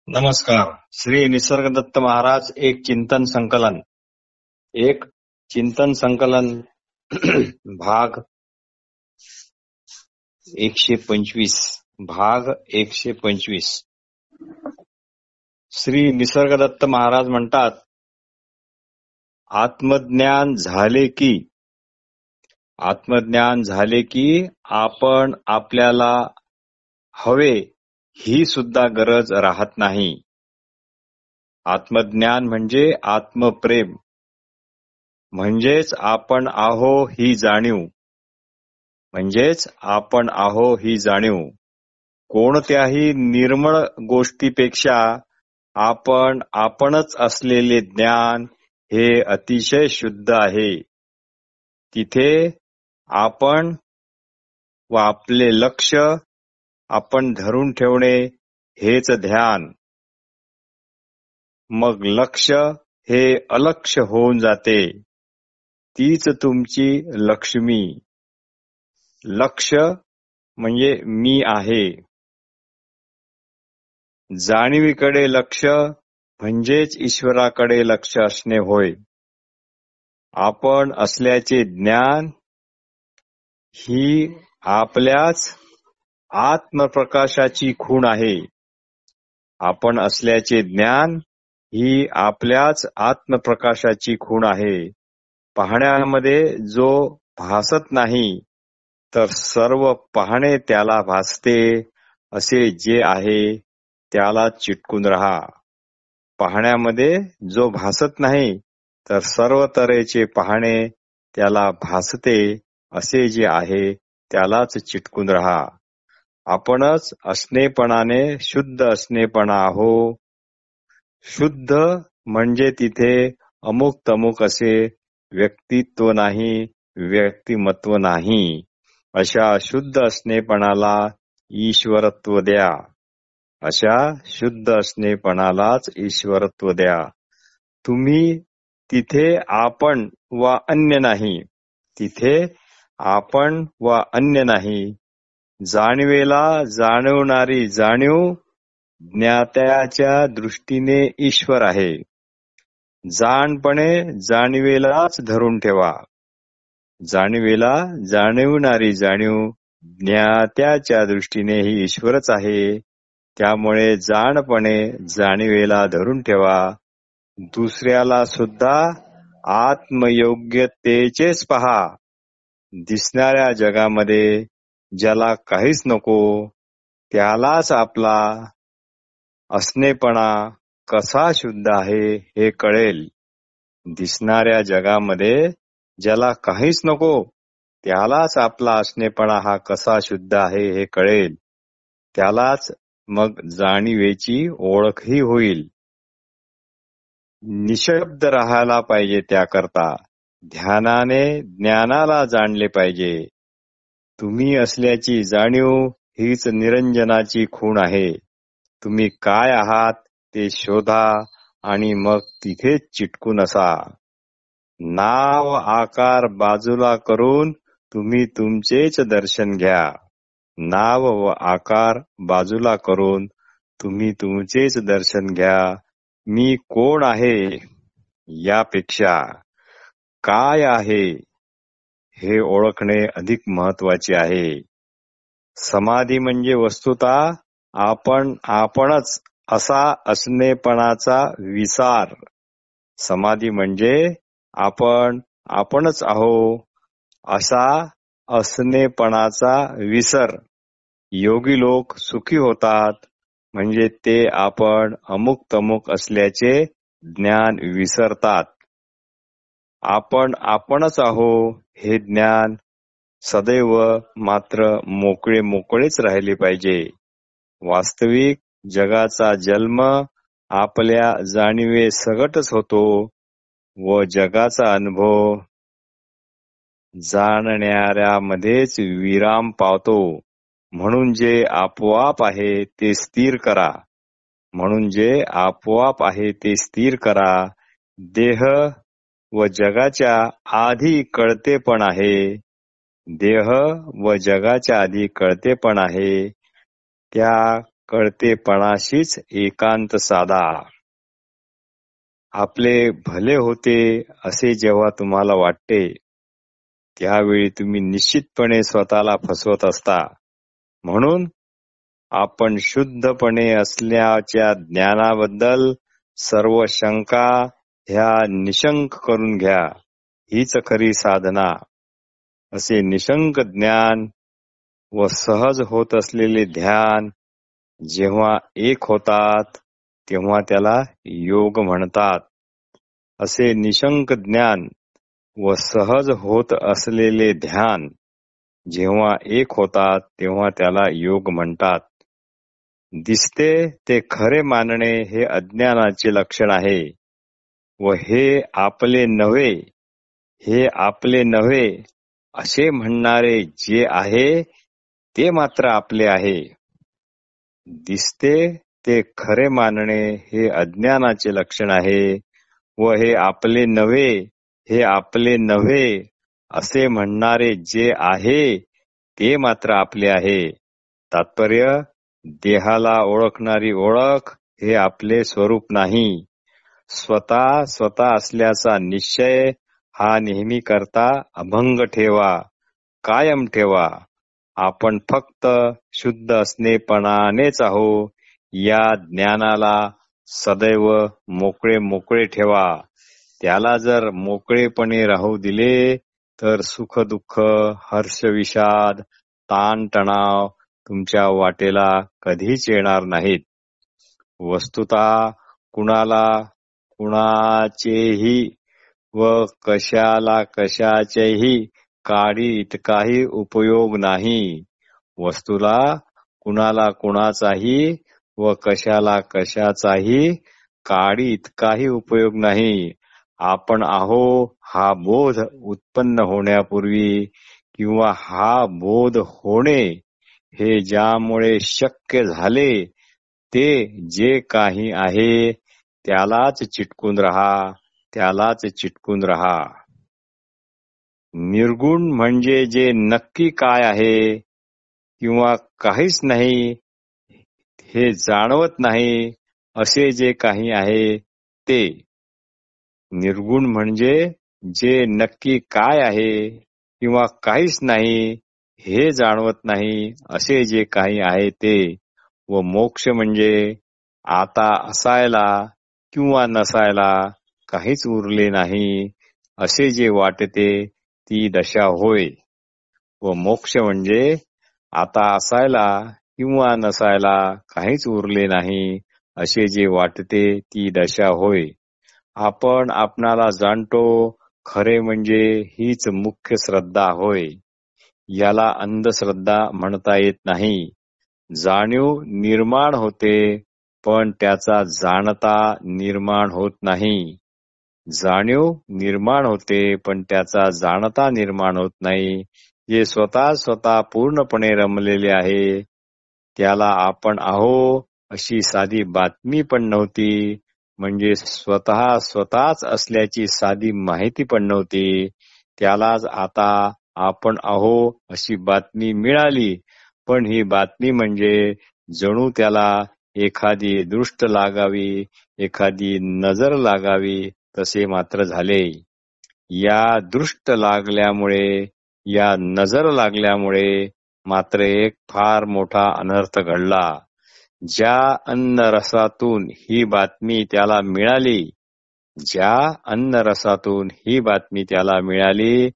नमस्कार. श्री निसर्गदत्त महाराज एक चिंतन संकलन भाग 125 श्री निसर्गदत्त महाराज म्हणतात, आत्मज्ञान झाले की आपण आपल्याला हवे ही सुद्धा गरज राहत नाही. आत्मज्ञान म्हणजे आत्मप्रेम, म्हणजेच आपण आहो ही जाणीव. कोणत्याही निर्मळ गोष्टीपेक्षा आपणच असलेले ज्ञान हे अतिशय शुद्ध आहे. तिथे आपण व आपले लक्ष आपण धरून ठेवणे हेच ध्यान. मग लक्ष हे अलक्ष होऊन जाते. तीच तुमची लक्ष्मी. लक्ष म्हणजे मी आहे. जाणीवीकडे लक्ष म्हणजेच ईश्वराकडे लक्ष असणे होय. आपण असल्याचे ज्ञान ही आपल्याच आत्मप्रकाशाची खूण आहे. आपण असल्याचे ज्ञान ही आपल्याच आत्मप्रकाशाची खूण आहे. पाहण्यामध्ये जो भासत नाही तर सर्व पाहणे त्याला भासते असे जे आहे त्याला चिटकून राहा. पाहण्यामध्ये जो भासत नाही तर सर्व तऱ्हेचे पाहणे त्याला भासते असे जे आहे त्यालाच चिटकून राहा. आपणच असणेपणाने शुद्ध असणेपणा आहो. शुद्ध म्हणजे तिथे अमुक तमुक असे व्यक्तित्व नाही, व्यक्तिमत्व नाही. अशा शुद्ध असणेपणाला ईश्वरत्व द्या. अशा शुद्ध असणेपणालाच ईश्वरत्व द्या. तुम्ही तिथे आपण वा अन्य नाही. तिथे आपण वा अन्य नाही. जाणीवेला जाणवणारी जाणीव ज्ञात्याच्या दृष्टीने ईश्वर आहे. जाणपणे जाणीवेलाच धरून ठेवा. जाणीवेला जाणवणारी जाणीव ज्ञात्याच्या दृष्टीने ही ईश्वरच आहे. त्यामुळे जाणपणे जाणीवेला धरून ठेवा. दुसऱ्याला सुद्धा आत्मयोग्यतेचेच पहा. दिसणाऱ्या जगामध्ये ज्याला काहीच नको त्यालाच आपला असणेपणा कसा शुद्ध आहे हे कळेल. दिसणाऱ्या जगामध्ये ज्याला काहीच नको त्यालाच आपला असणेपणा हा कसा शुद्ध आहे हे कळेल. त्यालाच मग जाणीवेची ओळखही होईल. निशब्द राहायला पाहिजे. त्याकरता ध्यानाने ज्ञानाला जाणले पाहिजे. तुम्ही असल्याची जाणीव हीच निरंजनाची खूण आहे. तुम्ही काय आहात ते शोधा आणि मग तिथेच चिटकून असा. नाव आकार बाजूला करून तुम्ही तुमचेच दर्शन घ्या. नाव व आकार बाजूला करून तुम्ही तुमचेच दर्शन घ्या. मी कोण आहे यापेक्षा काय आहे हे ओळखणे अधिक महत्वाचे आहे. समाधी म्हणजे वस्तुतः आपणच असा असणेपणाचा विसार. समाधी म्हणजे आपणच आहो असा असणेपणाचा विसर. योगी लोक सुखी होतात म्हणजे ते आपण अमुक तमुक असल्याचे ज्ञान विसरतात. आपणच आहो हे ज्ञान सदैव मात्र मोकळेच राहिले पाहिजे. वास्तविक जगाचा जन्म आपल्या जाणीवे सगटच होतो व जगाचा अनुभव जाणणाऱ्यामध्येच विराम पावतो. म्हणून जे आपोआप आहे ते स्थिर करा. देह व जगाच्या आधी कळतेपण आहे. त्या कळतेपणाशीच एकांत साधा. आपले भले होते असे जेव्हा तुम्हाला वाटते त्यावेळी तुम्ही निश्चितपणे स्वतःला फसवत असता. म्हणून आपण शुद्धपणे असल्याच्या ज्ञानाबद्दल सर्व शंका ह्या निशंक करून घ्या. हीच खरी साधना. असे निशंक ज्ञान व सहज होत असलेले ध्यान जेव्हा एक होतात तेव्हा त्याला योग म्हणतात. असे निशंक ज्ञान व सहज होत असलेले ध्यान जेव्हा एक होतात तेव्हा त्याला योग म्हणतात. दिसते ते खरे मानणे हे अज्ञानाचे लक्षण आहे व हे आपले नव्हे असे म्हणणारे जे आहे ते मात्र आपले आहे. दिसते ते खरे मानणे हे अज्ञानाचे लक्षण आहे व हे आपले नव्हे असे म्हणणारे जे आहे ते मात्र आपले आहे. तात्पर्य देहाला ओळखणारी ओळख हे आपले स्वरूप नाही. स्वतः असल्याचा निश्चय हा नेहमी करता अभंग ठेवा, कायम ठेवा. आपण फक्त शुद्ध असणेपणानेच आहो या ज्ञानाला सदैव मोकळे ठेवा. त्याला जर मोकळेपणे राहू दिले तर सुख दुःख, हर्ष विषाद, ताण तणाव तुमच्या वाटेला कधीच येणार नाहीत. वस्तुतः कुणाचेही व कशाचेही काडी इतकाही उपयोग नाही. वस्तूला कुणाचाही व कशाचाही काडी इतकाही उपयोग नाही. आपण आहो हा बोध उत्पन्न होण्यापूर्वी किंवा हा बोध होणे हे ज्यामुळे शक्य झाले ते जे काही आहे त्यालाच चिटकून राहा. निर्गुण म्हणजे जे नक्की काय आहे किंवा काहीच नाही हे जाणवत नाही असे जे काही आहे ते. निर्गुण म्हणजे जे नक्की काय आहे किंवा काहीच नाही हे जाणवत नाही असे जे काही आहे ते. व मोक्ष म्हणजे आता असायला किंवा नसायला काहीच उरले नाही असे जे वाटते ती दशा होय. व मोक्ष म्हणजे आता असायला किंवा नसायला काहीच उरले नाही असे जे वाटते ती दशा होय. आपण आपणाला जाणतो खरे म्हणजे हीच मुख्य श्रद्धा होय. याला अंधश्रद्धा म्हणता येत नाही. जाणीव निर्माण होते पण त्याचा जाणता निर्माण होत नाही. जाणीव निर्माण होते पण त्याचा जाणता निर्माण होत नाही. जे स्वतः पूर्णपणे रमलेले आहे त्याला आपण आहो अशी साधी बातमी पण नव्हती. म्हणजे स्वतःच असल्याची साधी माहिती पण नव्हती. त्यालाच आता आपण आहो अशी बातमी मिळाली. पण ही बातमी म्हणजे जणू त्याला एखादी दृष्ट लागावी, एखादी नजर लागावी तसे मात्र झाले. या दृष्ट लागल्यामुळे, या नजर लागल्यामुळे मात्र एक फार मोठा अनर्थ घडला. ज्या अन्नरसातून ही बातमी त्याला मिळाली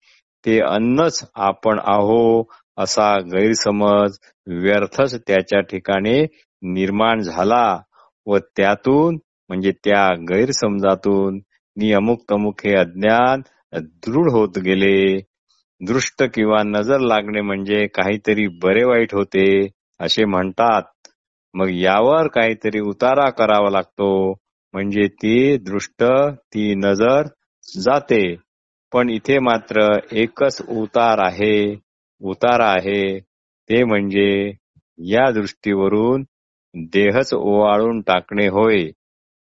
ते अन्नच आपण आहो असा गैरसमज व्यर्थच त्याच्या ठिकाणी निर्माण झाला व त्यातून म्हणजे त्या गैरसमजातून अमुक तमुक हे अज्ञान दृढ होत गेले. दृष्ट किंवा नजर लागणे म्हणजे काहीतरी बरे वाईट होते असे म्हणतात. मग यावर काहीतरी उतारा करावा लागतो म्हणजे ती दृष्ट, ती नजर जाते. पण इथे मात्र एकच उतारा आहे ते म्हणजे या दृष्टीवरून देहच ओवाळून टाकणे होय.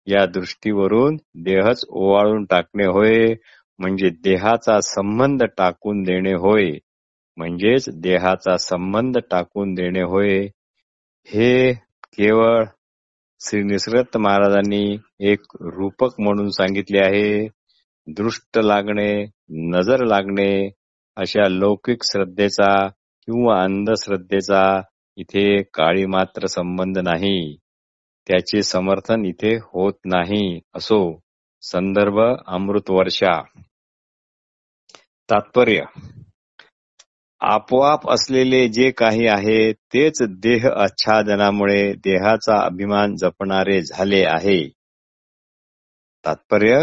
या दृष्टीवरून देहच ओवाळून टाकणे होय म्हणजे देहाचा संबंध टाकून देणे होय. म्हणजेच देहाचा संबंध टाकून देणे होय. हे केवळ श्री निसर्गदत्त महाराजांनी एक रूपक म्हणून सांगितले आहे. दृष्ट लागणे, नजर लागणे अशा लौकिक श्रद्धेचा किंवा अंधश्रद्धेचा इथे काळी मात्र संबंध नाही. त्याचे समर्थन इथे होत नाही. असो. संदर्भ अमृतवर्षा. तात्पर्य: आपोआप असलेले जे काही आहे तेच देह आच्छादनामुळे देहाचा अभिमान जपणारे झाले आहे. तात्पर्य: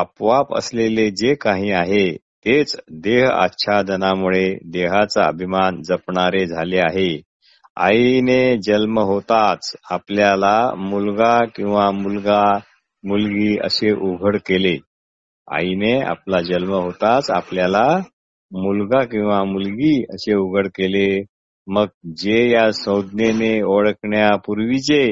आपोआप असलेले जे काही आहे तेच देह आच्छादनामुळे देहाचा अभिमान जपणारे झाले आहे. आईने जन्म होताच आपल्याला मुलगा किंवा मुलगी असे उघड केले. आईने आपला जन्म होताच आपल्याला मुलगा किंवा मुलगी असे उघड केले. मग जे या संज्ञेने ओळखण्यापूर्वीचे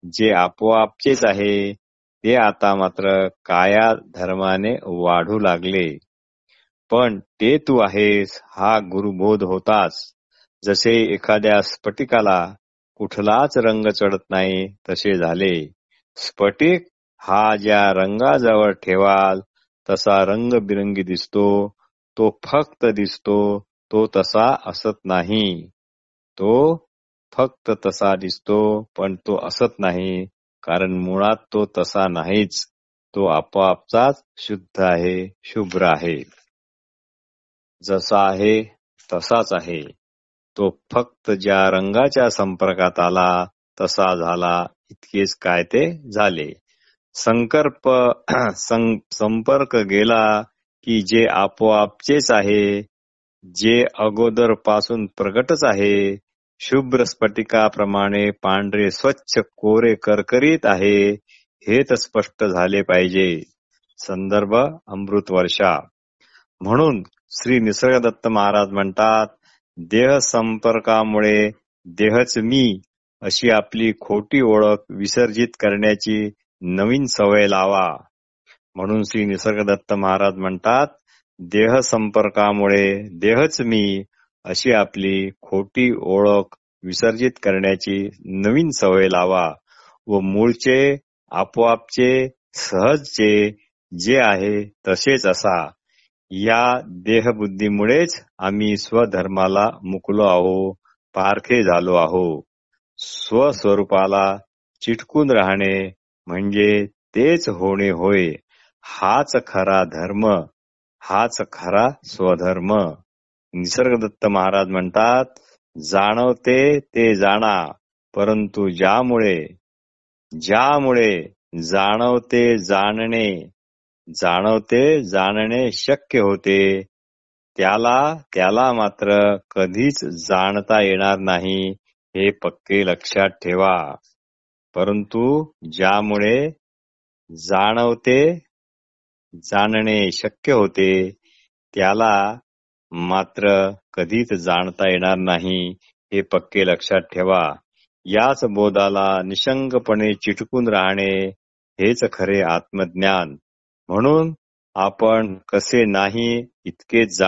जे आपोआपचेच आहे ते आता मात्र काया धर्माने वाढू लागले. पण ते तू आहेस हा गुरुबोध होताच जसे एखाद्या स्फटिकाला कुठलाच रंग चढत नाही तसे झाले. स्फटिक हा ज्या रंगाजवळ ठेवाल तसा रंगबिरंगी दिसतो, तो फक्त दिसतो, तो तसा असत नाही. तो फक्त तसा दिसतो पण तो असत नाही, कारण मुळात तो तसा नाहीच. तो आपोआपचाच शुद्ध आहे, शुभ्र आहे. जसा आहे तसाच आहे. तो फक्त ज्या रंगाच्या संपर्कात आला तसा झाला इतकेच काय ते झाले. संपर्क गेला की जे आपोआपचेच आहे, जे अगोदर पासून प्रगटच आहे, शुभ्र स्फटिकाप्रमाणे पांढरे स्वच्छ कोरे करकरीत आहे, हेच स्पष्ट झाले पाहिजे. संदर्भ अमृतवर्षा. म्हणून श्री निसर्गदत्त महाराज म्हणतात, देह संपर्कामुळे देहच मी अशी आपली खोटी ओळख विसर्जित करण्याची नवीन सवय लावा. म्हणून श्री निसर्गदत्त महाराज म्हणतात, देह संपर्कामुळे देहच मी अशी आपली खोटी ओळख विसर्जित करण्याची नवीन सवय लावा व मूळचे, आपोआपचे, सहजचे जे आहे तसेच असा. या देहबुद्धीमुळेच आम्ही स्वधर्माला मुकलो आहो, पारखे झालो आहो. स्वस्वरूपाला चिटकून राहणे म्हणजे तेच होणे होय. हाच खरा धर्म, हाच खरा स्वधर्म. निसर्गदत्त महाराज म्हणतात, जाणवते ते जाणा, परंतु ज्यामुळे जाणवते जाणणे शक्य होते त्याला मात्र कधीच जाणता येणार नाही, हे पक्के लक्षात ठेवा. परंतु ज्यामुळे जाणवते जाणणे शक्य होते त्याला मात्र कधीच जाणता येणार नाही, हे पक्के लक्षात ठेवा. याच बोधाला निशंकपणे चिटकून राहणे हेच खरे आत्मज्ञान. म्हणून आपण कसे नाही इतकेच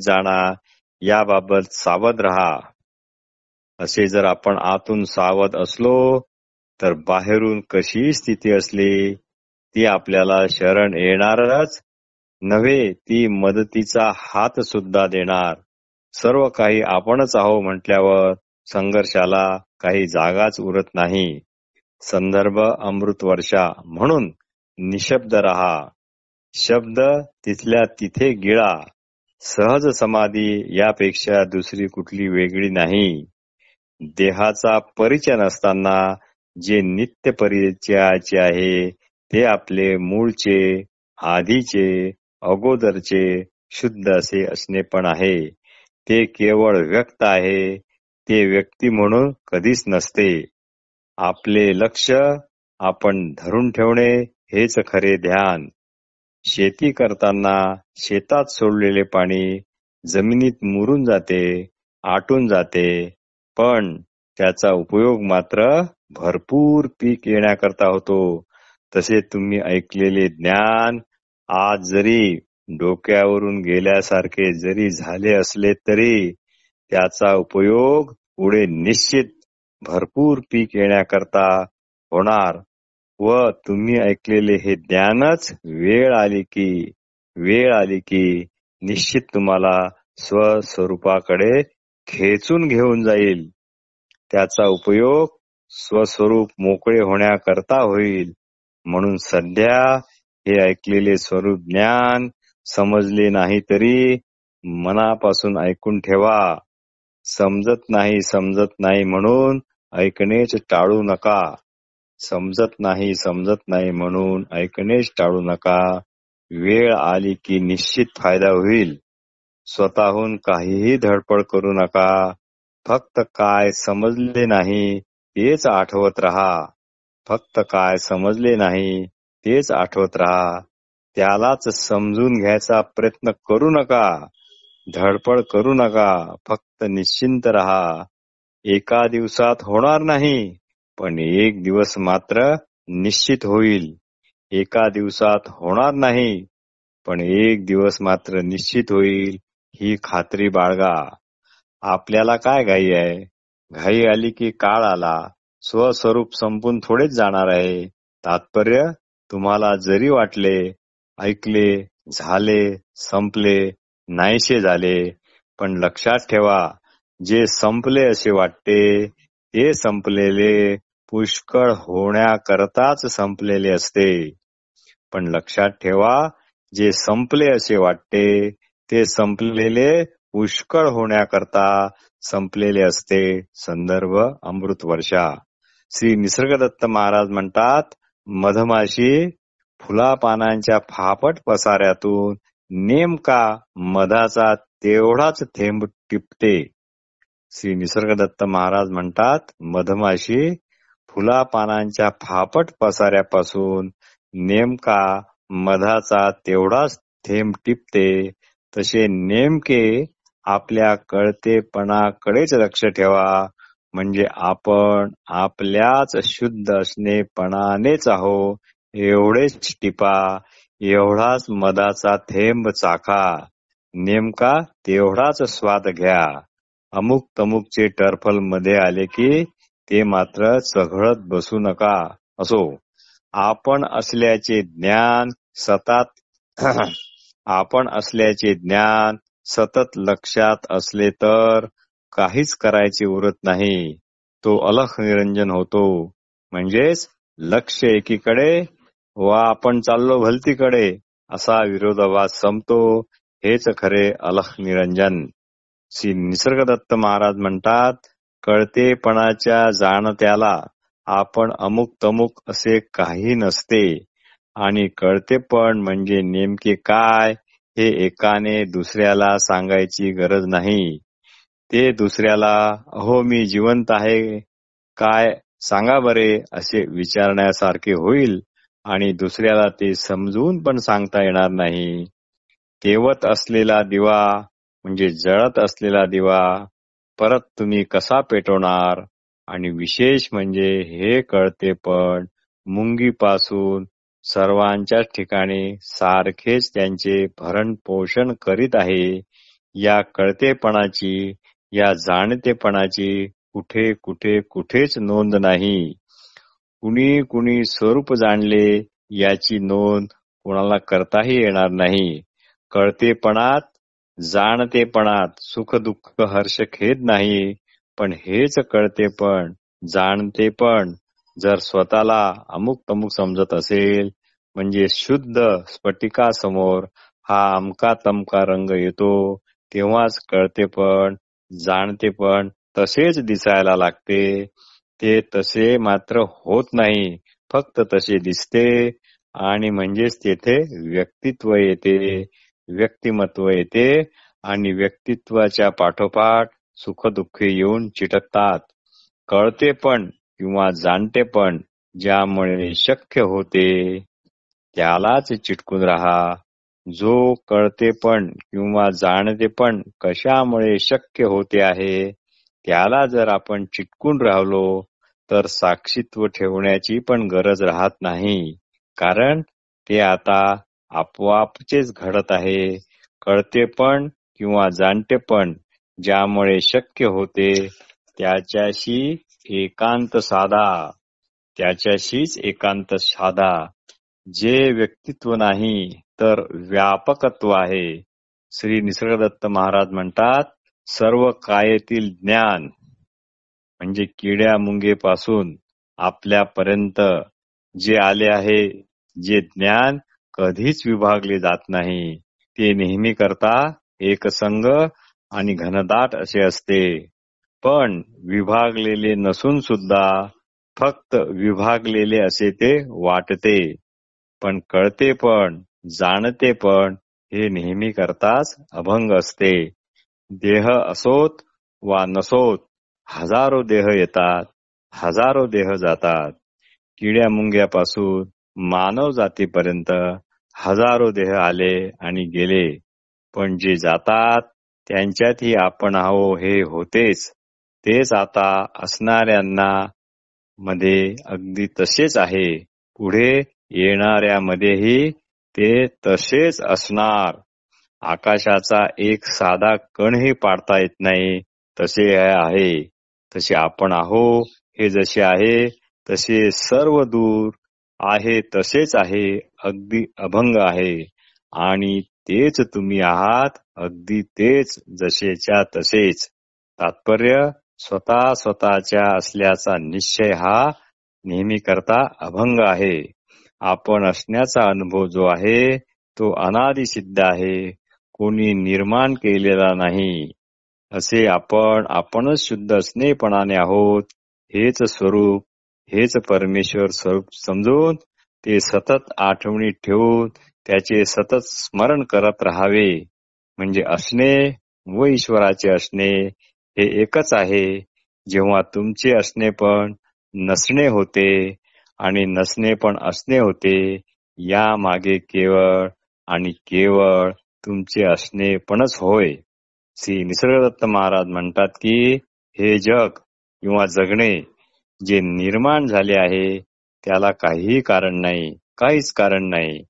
जाणा, याबाबत सावध रहा. असे जर आपण आतून सावध असलो तर बाहेरून कशी स्थिती असली ती आपल्याला शरण येणारच नव्हे, ती मदतीचा हात सुद्धा देणार. सर्व काही आपणच आहो म्हटल्यावर संघर्षाला काही जागाच उरत नाही. संदर्भ अमृतवर्षा. म्हणून निशब्द रहा. शब्द तिथल्या तिथे गिळा. सहज समाधी यापेक्षा दुसरी कुठली वेगळी नाही. देहाचा परिचय नसताना जे नित्य परिचयाचे आहे ते आपले मूळचे, आधीचे, अगोदरचे शुद्ध असे असणे पण आहे. ते केवळ व्यक्त आहे, ते व्यक्ती म्हणून कधीच नसते. आपले लक्ष आपण धरून ठेवणे हेच खरे ध्यान. शेती करताना शेतात सोडलेले पाणी जमिनीत मुरून जाते, आटून जाते, पण त्याचा उपयोग मात्र भरपूर पीक येण्याकरता होतो. तसे तुम्ही ऐकलेले ज्ञान आज जरी डोक्यावरून गेल्यासारखे जरी झाले असले तरी त्याचा उपयोग पुढे निश्चित भरपूर पीक येण्याकरता होणार व तुम्ही ऐकलेले हे ज्ञानच वेळ आली की निश्चित तुम्हाला स्वस्वरूपाकडे खेचून घेऊन जाईल. त्याचा उपयोग स्वस्वरूप मोकळे होण्याकरता होईल. म्हणून सध्या हे ऐकलेले स्वरूप ज्ञान समजले नाही तरी मनापासून ऐकून ठेवा. समजत नाही म्हणून ऐकणेच टाळू नका. समजत नाही म्हणून ऐकणेच टाळू नका. वेळ आली की निश्चित फायदा होईल. स्वतःहून काहीही धडपड करू नका. फक्त काय समजले नाही तेच आठवत राहा. फक्त काय समजले नाही तेच आठवत राहा. त्यालाच समजून घ्यायचा प्रयत्न करू नका. धडपड करू नका. फक्त निश्चिंत राहा. एका दिवसात होणार नाही, पण एक दिवस मात्र निश्चित होईल. एका दिवसात होणार नाही, पण एक दिवस मात्र निश्चित होईल. ही खात्री बाळगा. आपल्याला काय घाई आहे? घाई आली की काळ आला. स्वस्वरूप संपून थोडेच जाणार आहे. तात्पर्य, तुम्हाला जरी वाटले, ऐकले, झाले, संपले, नाहीसे झाले, पण लक्षात ठेवा, जे संपले असे वाटते ते संपलेले पुष्कळ होण्याकरताच संपलेले असते. पण लक्षात ठेवा, जे संपले असे वाटते ते संपलेले पुष्कळ होण्याकरता संपलेले असते. संदर्भ अमृतवर्षा. श्री निसर्गदत्त महाराज म्हणतात, मधमाशी फुलापानांच्या फापट पसाऱ्यातून नेमका मधाचा तेवढाच थेंब टिपते. श्री निसर्गदत्त महाराज म्हणतात, मधमाशी फुलापानांच्या फापट पसाऱ्यापासून नेमका मधाचा तेवढाच थेंब टिपते. तसे नेमके आपल्या कळतेपणाकडेच लक्ष ठेवा. म्हणजे आपण आपल्याच शुद्ध असणेपणानेच आहो एवढेच टिपा. एवढाच मधाचा थेंब चाखा. नेमका तेवढाच स्वाद घ्या. अमुक तमुकचे टरफल मध्ये आले की ते मात्र चघळत बसू नका. असो, आपण असल्याचे ज्ञान सतत लक्षात असले तर काहीच करायचे उरत नाही. तो अलख निरंजन होतो. म्हणजेच लक्ष एकीकडे व आपण चाललो भलतीकडे असा विरोधाभास संपतो. हेच खरे अलख निरंजन. श्री निसर्गदत्त महाराज म्हणतात, कळतेपणाच्या जाणत्याला आपण अमुक तमुक असे काही नसते. आणि कळतेपण म्हणजे नेमके काय हे एकाने दुसऱ्याला सांगायची गरज नाही. ते दुसऱ्याला अहो मी जिवंत आहे काय सांगा बरे असे विचारण्यासारखे होईल आणि दुसऱ्याला ते समजून पण सांगता येणार नाही. तेवत असलेला दिवा म्हणजे जळत असलेला दिवा परत तुम्ही कसा पेटवणार? आणि विशेष म्हणजे हे कळते पण मुंगीपासून सर्वांच्याच ठिकाणी सारखेच त्यांचे भरण पोषण करीत आहे. या कळतेपणाची, या जाणतेपणाची कुठेच नोंद नाही. कुणी स्वरूप जाणले याची नोंद कोणाला करताही येणार नाही. कळतेपणात, जाणतेपणात सुख दुःख हर्ष खेद नाही. पण हेच कळतेपण, जाणतेपण जर स्वतःला अमुक तमुक समजत असेल, म्हणजे शुद्ध स्फटिकासमोर हा अमका तमका रंग येतो, तेव्हाच कळतेपण, जाणतेपण तसेच दिसायला लागते. ते तसे मात्र होत नाही, फक्त तसे दिसते. आणि म्हणजेच तेथे व्यक्तित्व येते, व्यक्तिमत्व येते. आणि व्यक्तित्वाच्या पाठोपाठ सुखदुःखे येऊन चिटकतात. कळतेपण किंवा जाणतेपण ज्यामुळे शक्य होते त्यालाच चिटकून राहा. जो कळतेपण किंवा जाणतेपण कशामुळे शक्य होते आहे त्याला जर आपण चिटकून राहिलो तर साक्षीत्व ठेवण्याची पण गरज राहत नाही. कारण ते आता आपोआपचेच घडत आहे. कळतेपण किंवा जाणतेपण ज्यामुळे शक्य होते त्याच्याशी एकांत साधा, त्याच्याशीच एकांत साधा. जे व्यक्तित्व नाही तर व्यापकत्व आहे. श्री निसर्गदत्त महाराज म्हणतात, सर्व कायेतील ज्ञान म्हणजे किड्या मुंगेपासून आपल्यापर्यंत जे आले आहे, जे ज्ञान कधीच विभागले जात नाही, ते नेहमी करता एकसंग आणि घनदाट असे असते. पण विभागलेले नसून सुद्धा फक्त विभागलेले असे ते वाटते. पण कळते पण, जाणते पण हे नेहमी करताच अभंग असते. देह असोत वा नसोत, हजारो देह येतात, हजारो देह जातात. किड्या मुंग्यापासून मानव जातीपर्यंत हजारो देह आले आणि गेले. पण जे जातात त्यांच्यातही आपण आहो हे होतेच. तेच आता असणाऱ्यांना मध्ये अगदी तसेच आहे. पुढे येणाऱ्यामध्येही ते तसेच असणार. आकाशाचा एक साधा कणही पाडता येत नाही, तसे आहे. तसे आपण आहो हे जसे आहे तसे सर्व दूर आहे तसेच आहे, अगदी अभंग आहे. आणि तेच तुम्ही आहात, अगदी तेच जसेच्या तसेच. तात्पर्य, स्वतः स्वतःच्या असल्याचा निश्चय हा नेहमी करता अभंग आहे. आपण असण्याचा अनुभव जो आहे तो अनादि सिद्ध आहे, कोणी निर्माण केलेला नाही. असे आपणच शुद्ध असणेपणाने आहोत. हेच स्वरूप, हेच परमेश्वर स्वरूप समजून ते सतत आठवणीत ठेवून त्याचे सतत स्मरण करत राहावे. म्हणजे असणे व ईश्वराचे असणे हे एकच आहे. जेव्हा तुमचे असणे पण नसणे होते आणि नसणे पण असणे होते, या मागे केवळ आणि केवळ तुमचे असणे पणच होय. श्री निसर्गदत्त महाराज म्हणतात की हे जग किंवा जगणे जे निर्माण झाले आहे त्याला काहीही कारण नाही, काहीच कारण नाही.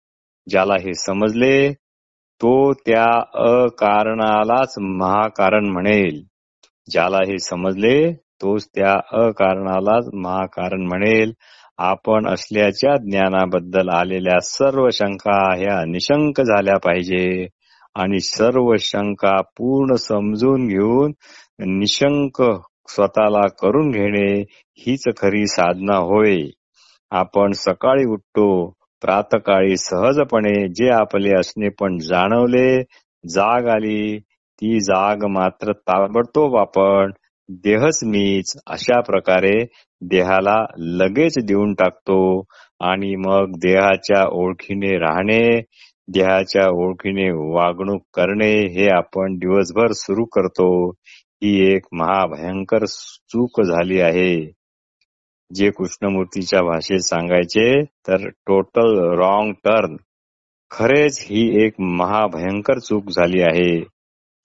ज्याला हे समजले तो त्या अकारणालाच महाकारण म्हणेल. ज्याला हे समजले तोच त्या अकारणालाच महाकारण म्हणेल. आपण असल्याच्या ज्ञानाबद्दल आलेल्या सर्व शंका ह्या निशंक झाल्या पाहिजे आणि सर्व शंका पूर्ण समजून घेऊन निशंक स्वतःला करून घेणे हीच खरी साधना होय. आपण सकाळी उठतो, प्रातकाळी सहजपणे जे आपले असणे पण जाणवले, जाग आली, ती जाग मात्र ताबडतोब आपण देहच मीच अशा प्रकारे देहाला लगेच देऊन टाकतो आणि मग देहाच्या ओळखीने राहणे, देहाच्या ओळखीने वागणूक करणे हे आपण दिवसभर सुरू करतो. ही एक महाभयंकर चूक झाली आहे. जे कृष्णमूर्तीच्या भाषेत सांगायचे तर टोटल रॉंग टर्न. खरेच ही एक महाभयंकर चूक झाली आहे.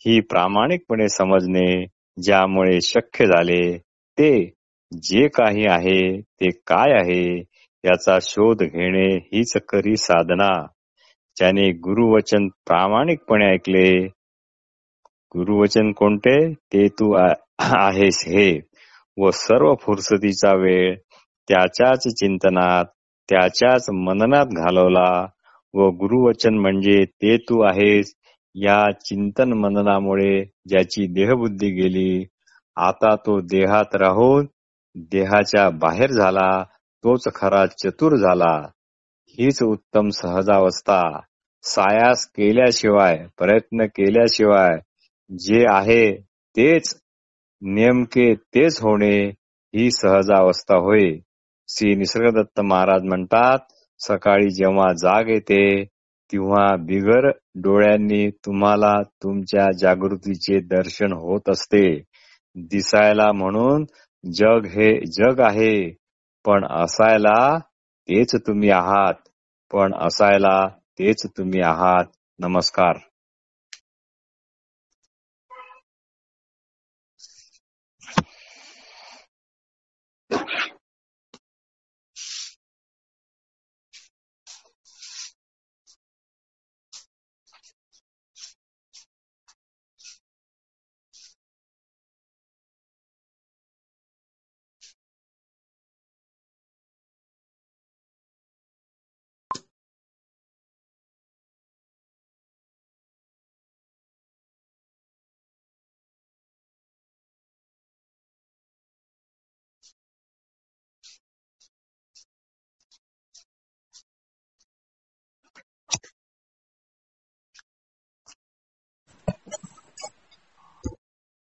ही प्रामाणिकपणे समजणे ज्यामुळे शक्य झाले ते जे काही आहे ते काय आहे याचा शोध घेणे हीच खरी साधना. ज्याने गुरुवचन प्रामाणिकपणे ऐकले, गुरुवचन कोणते, ते तू आहेस हे, व सर्व फुरसतीचा वेळ त्याच्याच चिंतनात, त्याच्याच मननात घालवला व गुरुवचन म्हणजे ते तू आहेस या चिंतन मननामुळे ज्याची देहबुद्धी गेली, आता तो देहात राहून देहाच्या बाहेर झाला, तोच खरा चतुर झाला. हीच उत्तम सहजावस्था. सायास केल्याशिवाय, प्रयत्न केल्याशिवाय जे आहे तेच, नेमके तेच होणे ही सहजावस्था होय. श्री निसर्गदत्त महाराज म्हणतात, सकाळी जेव्हा जाग येते तेव्हा बिगर डोळ्यांनी तुम्हाला तुमच्या जागृतीचे दर्शन होत असते. दिसायला म्हणून जग हे जग आहे, पण असायला तेच तुम्ही आहात. पण असायला तेच तुम्ही आहात. नमस्कार.